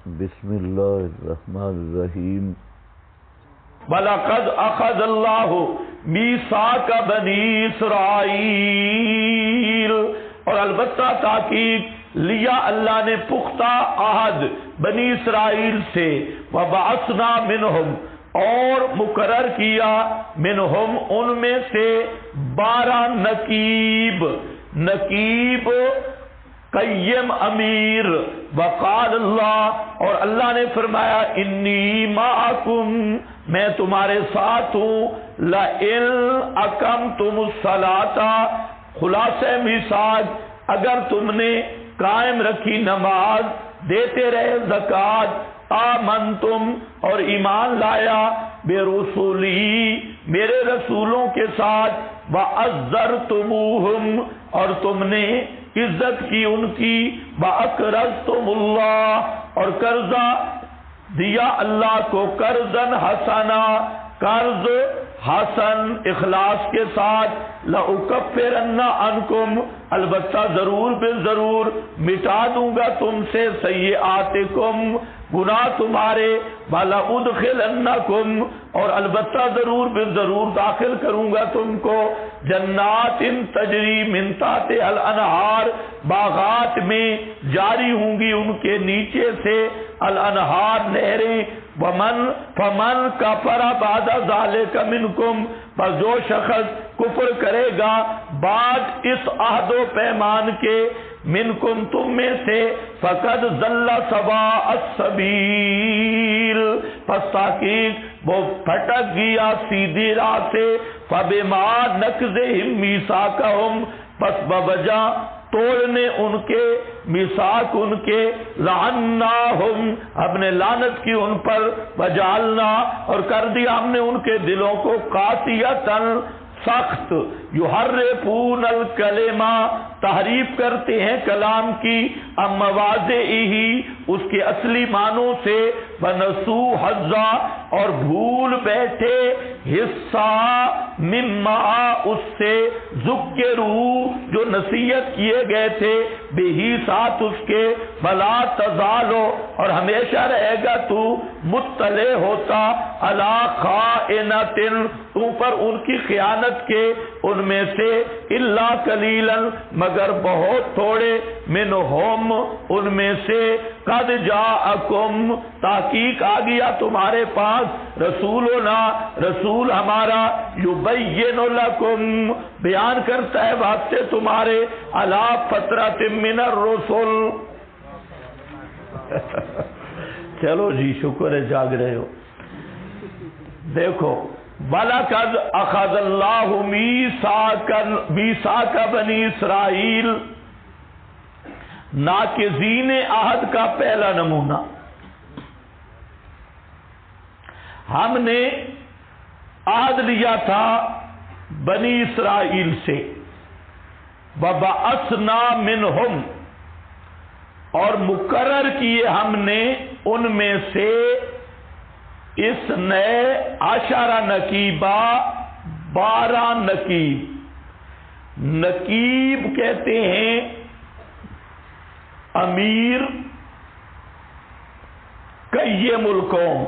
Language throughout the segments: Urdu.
بسم اللہ الرحمن الرحیم وَلَقَدْ أَخَذَ اللَّهُ مِيثَاقَ بَنِي إِسْرَائِيلَ، اور البتہ تحقیق لیا اللہ نے پختہ عہد بنی اسرائیل سے، وَبَعَثْنَا مِنْهُمْ، اور مقرر کیا منہم ان میں سے 12 نقیب قیم امیر، وقال اللہ، اور اللہ نے فرمایا انی معکم، میں تمہارے ساتھ ہوں، لئن اقمتم الصلاۃ، خلاصہ میثاق اگر تم نے قائم رکھی نماز، دیتے رہے زکوٰۃ، آمنتم، اور ایمان لایا بے رسولی، میرے رسولوں کے ساتھ، وعزرتموہم، اور تم نے عزت کی ان کی، وَأَقْرَضْتُمُ اللَّهَ، اور قرضہ دیا اللہ کو، قرضاً حسنا، قرض حسن اخلاص کے ساتھ، لَأُكَفِّرَنَّ عَنْكُمْ، البتہ ضرور بے ضرور مٹا دوں گا تم سے، سیئاتکم، گناہ تمہارے، وَلَأُدْخِلَنَّكُمْ، اور البتہ ضرور بے ضرور داخل کروں گا تم کو، جنات تجری من تحتہا الانہار، باغات میں جاری ہوں گی ان کے نیچے سے الانہار، نہریں، فمن کفر بعد ذلک منکم، بس جو شخص کفر کرے گا بعد اس عہد و پیمان کے، منکم تم میں سے، فقد ضل سواء السبیل، پس تحقیق وہ پھٹک گیا سیدھی راہ سے، فبما نقضہم میثاقہم، پس بوجہ توڑنے ان کے میثاق ان کے، لعناہم، ہم نے لعنت کی ان پر، وجعلنا، اور کر دیا ہم نے ان کے دلوں کو، قاسیۃً، سخت، یحرفون الکلمہ، تحریف کرتے ہیں کلام کی، ام مواضعہ، اس کے اصلی معنوں سے، ونسوا حظا، اور بھول بیٹھے حصہ، مما، اس سے، ذکروا، جو نصیحت کیے گئے تھے، بہی، ساتھ اس کے، بلا تزالو، اور ہمیشہ رہے گا تو مطلع ہوتا، علی خائنۃ، اوپر ان کی خیانت کے، ان میں سے، الا قلیلا، مگر بہت تھوڑے، منہم، ان میں سے، قد جاءکم، تحقیق آ گیا تمہارے پاس، رسولنا، رسول ہمارا، یبین لکم، بیان کرتا ہے واسطے تمہارے، علی فترۃ من الرسل، چلو جی شکر ہے جاگ رہے ہو، دیکھو، وَلَقَدْ أَخَذَ اللَّهُ مِيثَاقَ بَنِي اسرائیل، ناقضین عہد کا پہلا نمونہ، ہم نے عہد لیا تھا بنی اسرائیل سے، وَبَعَثْنَا مِنْهُمْ، اور مقرر کیے ہم نے ان میں سے، اس نئے 10 نقیبہ، 12 نقیب، نقیب کہتے ہیں امیر، قیم القوم،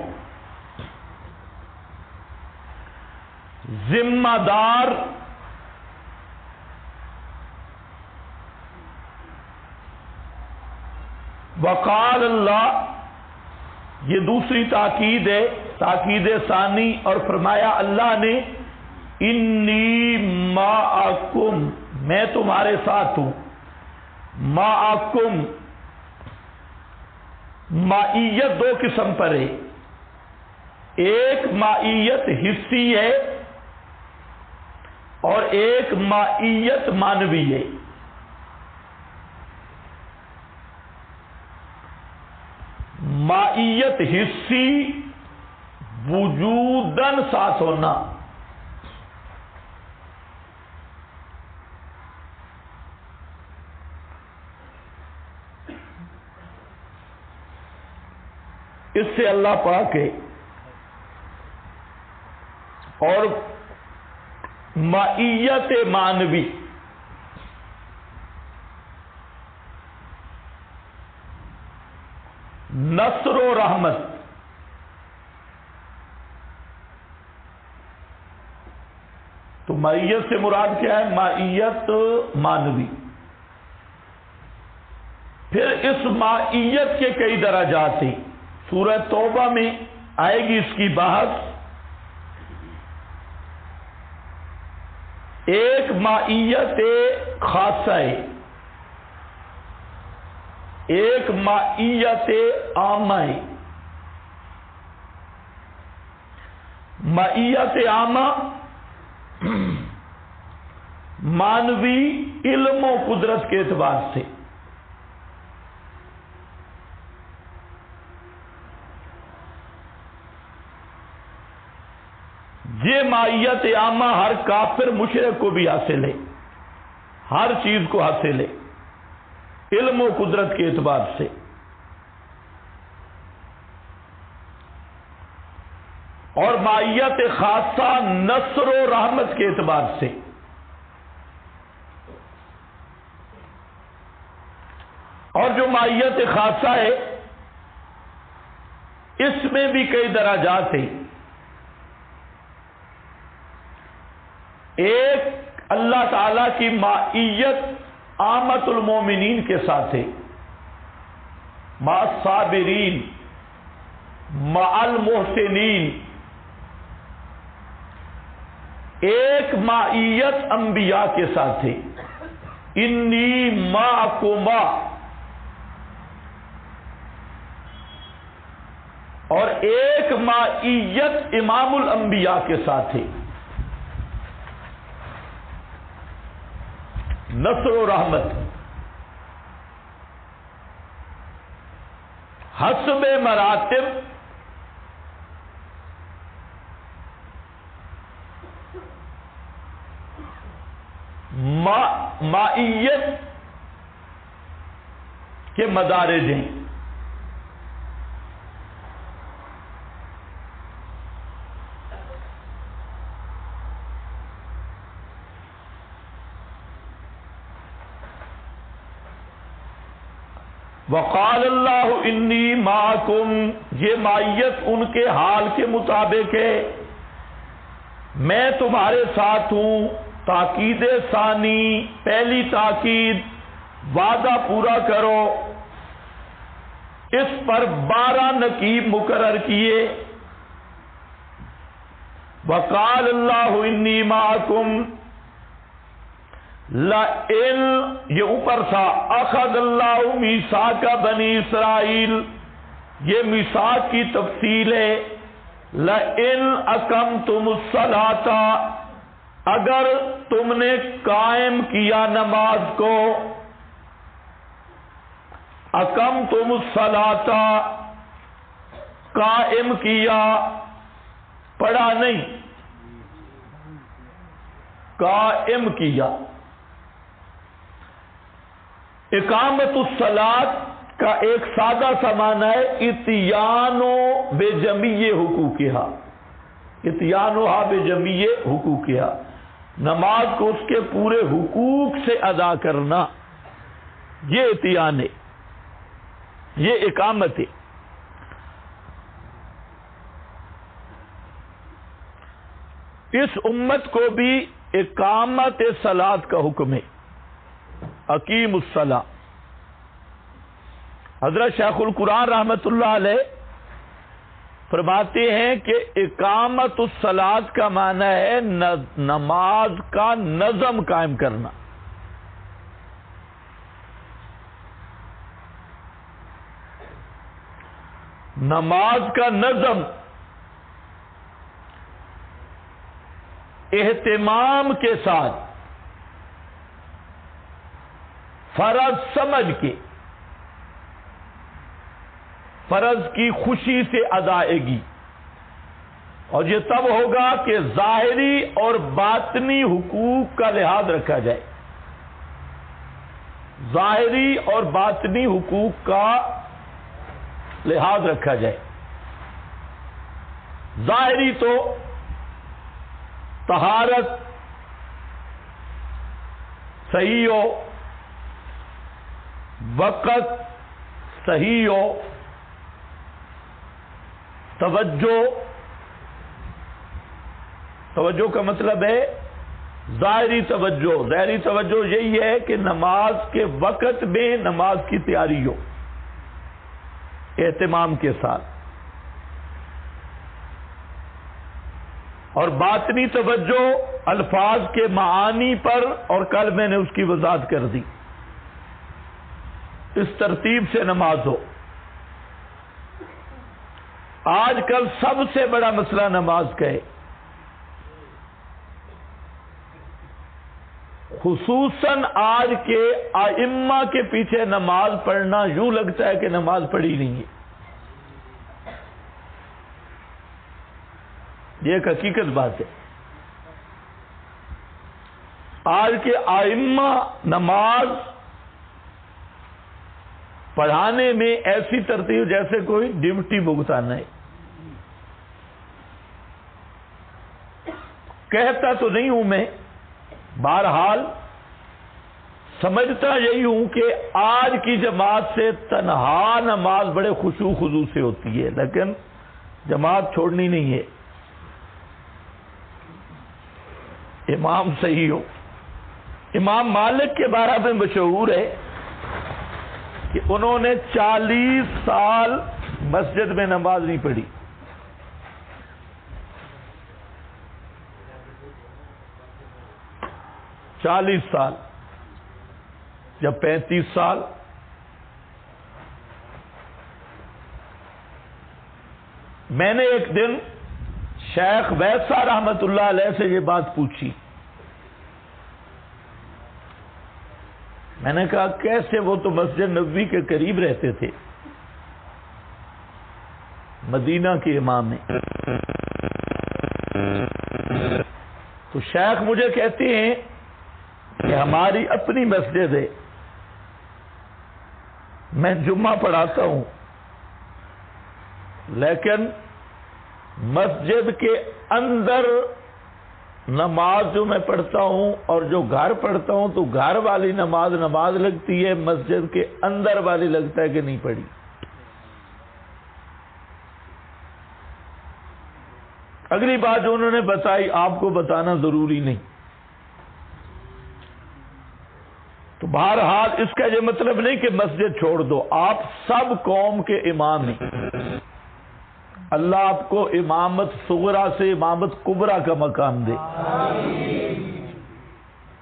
ذمہ دار، وقال اللہ، یہ دوسری تاکید ہے، تاکید ثانی، اور فرمایا اللہ نے، انی معکم، میں تمہارے ساتھ ہوں، معکم، معیت 2 قسم پر ہے، ایک معیت حصی ہے اور ایک معیت معنوی ہے۔ معیت حصی، وجوداً ساتھ ہونا، اس سے اللہ پاک ہے، اور معیت معنوی، نصر و رحمت. تو معیت سے مراد کیا ہے؟ معیت مانوی. پھر اس معیت کے کئی درجات ہیں. سورہ توبہ میں آئے گی اس کی بحث. ایک معیت خاصہ ہے، ایک معیت عامہ ہے. معیت عامہ مانوی علم و قدرت کے اعتبار سے، یہ معیت عامہ ہر کافر مشرک کو بھی حاصل ہے، ہر چیز کو حاصل ہے علم و قدرت کے اعتبار سے. اور معیت خاصہ نصر و رحمت کے اعتبار سے. اور جو معیت خاصہ ہے اس میں بھی کئی درجات ہیں. ایک اللہ تعالی کی معیت عامت المومنین کے ساتھ ہے، مع الصابرین مع المحسنین. ایک معیت انبیاء کے ساتھ ہے، انی معکما. اور ایک معیت امام الانبیاء کے ساتھ ہے، نصر و رحمت. حسب مراتب معیت کے مدارج ہیں. وقال اللہ انی معکم، یہ معیت ان کے حال کے مطابق ہے، میں تمہارے ساتھ ہوں. تاکید ثانی، پہلی تاکید وعدہ پورا کرو. اس پر 12 نقیب مقرر کیے. وقال اللہ انی معکم لئن، یہ اوپر تھا اخذ اللہ میثاق بنی اسرائیل، یہ میثاق کی تفصیل ہے. لئن اقمتم الصلاۃ، اگر تم نے قائم کیا نماز کو. اقمتم الصلاۃ، قائم کیا، پڑھا نہیں، قائم کیا. اقامت الصلاۃ کا ایک سادہ سا معنی ہے اتیان بجمیع حقوقہا، اتیانھا بجمیع حقوقہا، نماز کو اس کے پورے حقوق سے ادا کرنا. یہ اتیان ہے، یہ اقامت ہے. اس امت کو بھی اقامت صلاۃ کا حکم ہے. اقیم الصلاۃ. حضرت شیخ القرآن رحمت اللہ علیہ فرماتے ہیں کہ اقامت الصلاۃ کا معنی ہے نماز کا نظم قائم کرنا. نماز کا نظم اہتمام کے ساتھ، فرض سمجھ کے، فرض کی خوشی سے ادائیگی. اور یہ تب ہوگا کہ ظاہری اور باطنی حقوق کا لحاظ رکھا جائے. ظاہری اور باطنی حقوق کا لحاظ رکھا جائے. ظاہری تو طہارت صحیح ہو، وقت صحیح ہو، توجہ کا مطلب ہے ظاہری توجہ. ظاہری توجہ یہی ہے کہ نماز کے وقت میں نماز کی تیاری ہو اہتمام کے ساتھ, اور باطنی توجہ الفاظ کے معانی پر, اور کل میں نے اس کی وضاحت کر دی. اس ترتیب سے نماز ہو. آج کل سب سے بڑا مسئلہ نماز کا ہے, خصوصاً آج کے ائمہ کے پیچھے نماز پڑھنا یوں لگتا ہے کہ نماز پڑھی نہیں ہے. یہ ایک حقیقت بات ہے. آج کے ائمہ نماز پڑھانے میں ایسی ترتیب جیسے کوئی ڈیوٹی بھگتانا ہے. کہتا تو نہیں ہوں میں, بہرحال سمجھتا یہی ہوں کہ آج کی جماعت سے تنہا نماز بڑے خشوع خضوع سے ہوتی ہے, لیکن جماعت چھوڑنی نہیں ہے. امام صحیح ہو. امام مالک کے بارے میں مشہور ہے کہ انہوں نے 40 سال مسجد میں نماز نہیں پڑھی. 40 سال, جب 35 سال. میں نے ایک دن شیخ ویسا رحمت اللہ علیہ سے یہ بات پوچھی. میں نے کہا کیسے, وہ تو مسجد نبوی کے قریب رہتے تھے, مدینہ کے امام ہیں. تو شیخ مجھے کہتے ہیں کہ ہماری اپنی مسجد ہے, میں جمعہ پڑھاتا ہوں, لیکن مسجد کے اندر نماز جو میں پڑھتا ہوں اور جو گھر پڑھتا ہوں تو گھر والی نماز لگتی ہے, مسجد کے اندر والی لگتا ہے کہ نہیں پڑھی. اگلی بات جو انہوں نے بتائی آپ کو بتانا ضروری نہیں. تو بہرحال اس کا یہ مطلب نہیں کہ مسجد چھوڑ دو, آپ سب قوم کے امام ہیں. اللہ آپ کو امامت صغرا سے امامت کبرا کا مقام دے.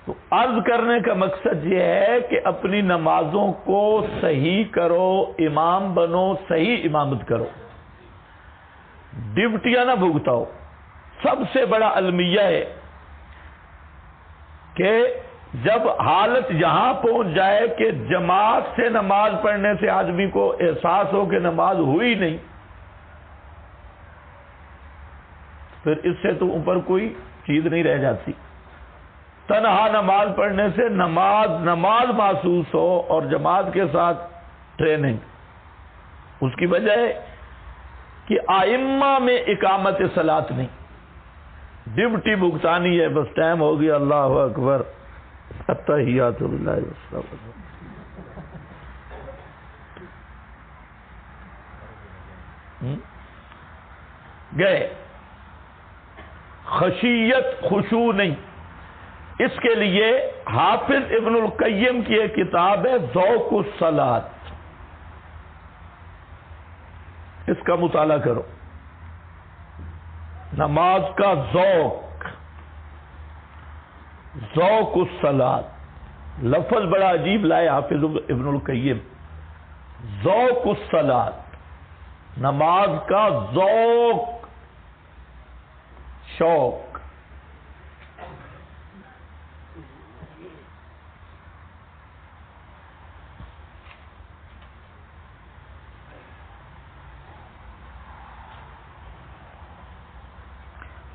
تو عرض کرنے کا مقصد یہ ہے کہ اپنی نمازوں کو صحیح کرو, امام بنو, صحیح امامت کرو, ڈیوٹیاں نہ بھگتاؤ. سب سے بڑا المیہ ہے کہ جب حالت یہاں پہنچ جائے کہ جماعت سے نماز پڑھنے سے آدمی کو احساس ہو کہ نماز ہوئی نہیں, پھر اس سے تو اوپر کوئی چیز نہیں رہ جاتی. تنہا نماز پڑھنے سے نماز محسوس ہو اور جماعت کے ساتھ ٹریننگ. اس کی وجہ ہے کہ ائمہ میں اقامت صلاۃ نہیں, ڈیوٹی بھگتانی ہے. بس ٹائم ہو گیا, اللہ اکبر, التحیات للہ والصلاۃ. گئے. خشیت خشوع نہیں. اس کے لیے حافظ ابن القیم کی ایک کتاب ہے ذوق الصلاۃ, اس کا مطالعہ کرو. نماز کا ذوق, ذوق الصلاۃ, لفظ بڑا عجیب لائے حافظ ابن القیم. ذوق الصلاۃ, نماز کا ذوق, شوق.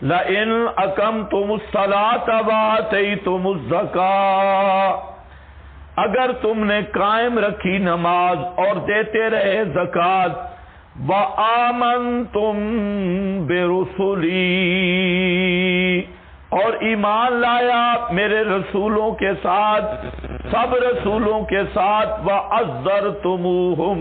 لئن اقمتم الصلاۃ وآتیتم الزکاۃ, اگر تم نے قائم رکھی نماز اور دیتے رہے زکات, وآمنتم برسلی, اور ایمان لایا میرے رسولوں کے ساتھ, سب رسولوں کے ساتھ, وعزرتموہم,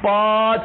5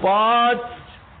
5।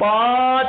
5